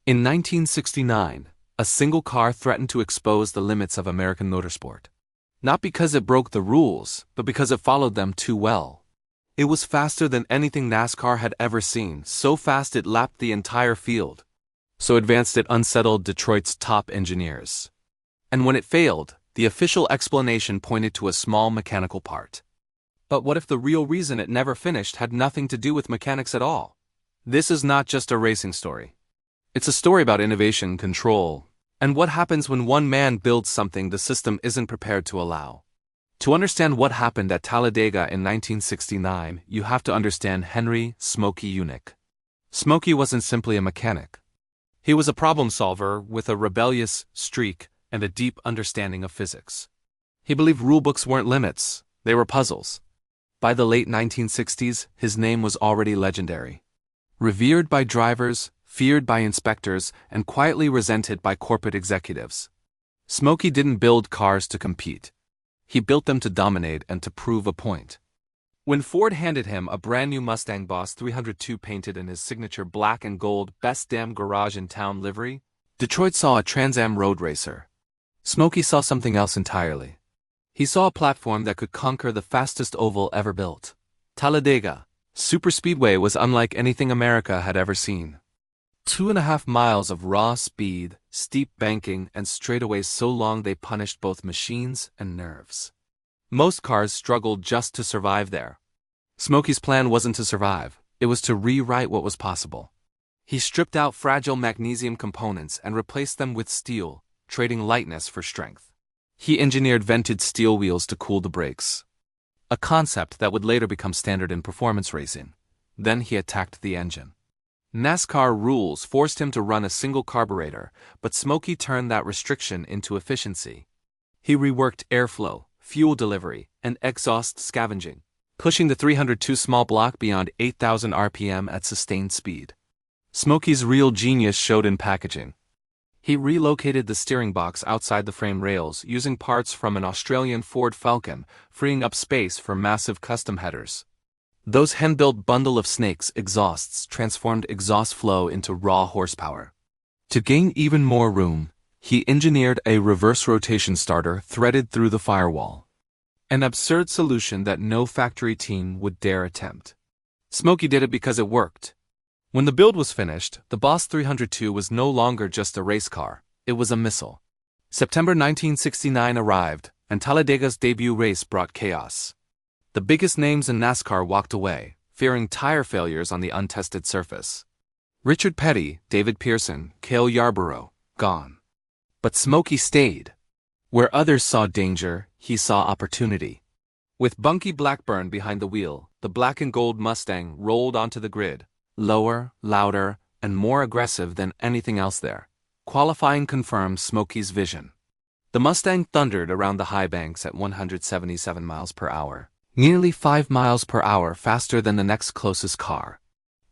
In 1969, a single car threatened to expose the limits of American motorsport. Not because it broke the rules, but because it followed them too well. It was faster than anything NASCAR had ever seen, so fast it lapped the entire field. So advanced it unsettled Detroit's top engineers. And when it failed, the official explanation pointed to a small mechanical part. But what if the real reason it never finished had nothing to do with mechanics at all? This is not just a racing story. It's a story about innovation, control, and what happens when one man builds something the system isn't prepared to allow. To understand what happened at Talladega in 1969, you have to understand Henry "Smokey" Yunick. Smokey wasn't simply a mechanic. He was a problem solver with a rebellious streak and a deep understanding of physics. He believed rulebooks weren't limits, they were puzzles. By the late 1960s, his name was already legendary. Revered by drivers, feared by inspectors, and quietly resented by corporate executives. Smokey didn't build cars to compete. He built them to dominate and to prove a point. When Ford handed him a brand new Mustang Boss 302 painted in his signature black and gold "Best Damn Garage in Town" livery, Detroit saw a Trans Am road racer. Smokey saw something else entirely. He saw a platform that could conquer the fastest oval ever built. Talladega Superspeedway was unlike anything America had ever seen. 2.5 miles of raw speed, steep banking, and straightaways so long they punished both machines and nerves. Most cars struggled just to survive there. Smokey's plan wasn't to survive, it was to rewrite what was possible. He stripped out fragile magnesium components and replaced them with steel, trading lightness for strength. He engineered vented steel wheels to cool the brakes. A concept that would later become standard in performance racing. Then he attacked the engine. NASCAR rules forced him to run a single carburetor, but Smokey turned that restriction into efficiency. He reworked airflow, fuel delivery, and exhaust scavenging, pushing the 302 small block beyond 8,000 RPM at sustained speed. Smokey's real genius showed in packaging. He relocated the steering box outside the frame rails using parts from an Australian Ford Falcon, freeing up space for massive custom headers. Those hand-built bundle of snakes exhausts transformed exhaust flow into raw horsepower. To gain even more room, he engineered a reverse rotation starter threaded through the firewall. An absurd solution that no factory team would dare attempt. Smokey did it because it worked. When the build was finished, the Boss 302 was no longer just a race car, it was a missile. September 1969 arrived, and Talladega's debut race brought chaos. The biggest names in NASCAR walked away, fearing tire failures on the untested surface. Richard Petty, David Pearson, Cale Yarborough, gone. But Smokey stayed. Where others saw danger, he saw opportunity. With Bunky Blackburn behind the wheel, the black and gold Mustang rolled onto the grid, lower, louder, and more aggressive than anything else there. Qualifying confirmed Smokey's vision. The Mustang thundered around the high banks at 177 miles per hour. Nearly 5 miles per hour faster than the next closest car.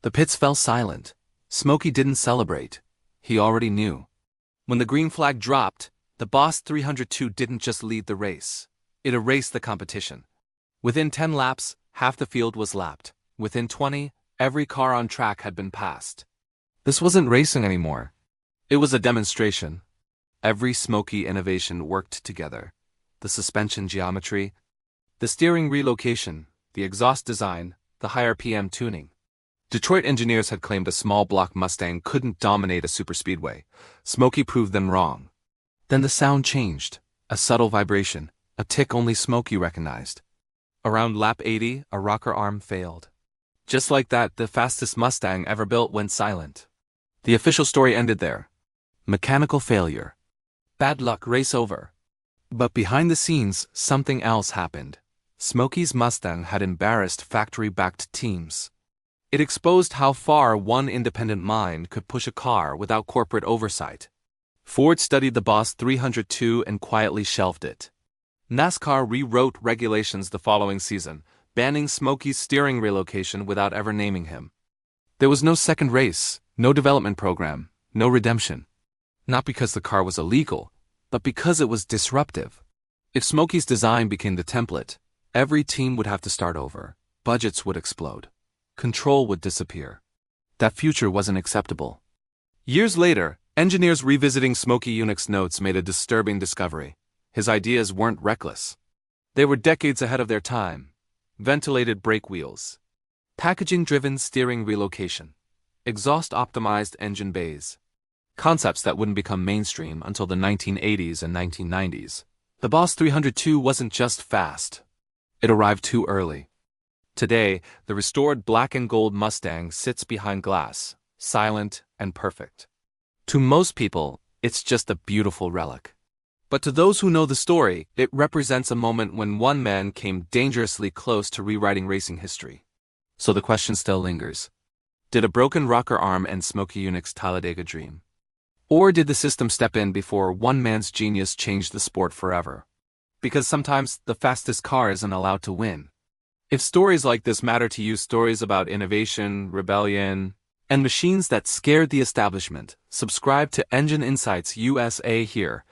The pits fell silent. Smokey didn't celebrate. He already knew. When the green flag dropped, the Boss 302 didn't just lead the race. It erased the competition. Within 10 laps, half the field was lapped. Within 20, every car on track had been passed. This wasn't racing anymore. It was a demonstration. Every Smokey innovation worked together. The suspension geometry, the steering relocation, the exhaust design, the high RPM tuning. Detroit engineers had claimed a small block Mustang couldn't dominate a superspeedway. Smokey proved them wrong. Then the sound changed. A subtle vibration, a tick only Smokey recognized. Around lap 80, a rocker arm failed. Just like that, the fastest Mustang ever built went silent. The official story ended there. Mechanical failure. Bad luck, race over. But behind the scenes, something else happened. Smokey's Mustang had embarrassed factory-backed teams. It exposed how far one independent mind could push a car without corporate oversight. Ford studied the Boss 302 and quietly shelved it. NASCAR rewrote regulations the following season, banning Smokey's steering relocation without ever naming him. There was no second race, no development program, no redemption. Not because the car was illegal, but because it was disruptive. If Smokey's design became the template, every team would have to start over, budgets would explode, control would disappear. That future wasn't acceptable. Years later, engineers revisiting Smokey Yunick's notes made a disturbing discovery. His ideas weren't reckless. They were decades ahead of their time. Ventilated brake wheels, packaging-driven steering relocation, exhaust-optimized engine bays. Concepts that wouldn't become mainstream until the 1980s and 1990s. The Boss 302 wasn't just fast. It arrived too early. Today, the restored black and gold Mustang sits behind glass, silent and perfect. To most people, it's just a beautiful relic. But to those who know the story, it represents a moment when one man came dangerously close to rewriting racing history. So the question still lingers. Did a broken rocker arm end Smokey Yunick's Talladega dream? Or did the system step in before one man's genius changed the sport forever? Because sometimes the fastest car isn't allowed to win. If stories like this matter to you, stories about innovation, rebellion, and machines that scared the establishment, subscribe to Engine Insights USA here.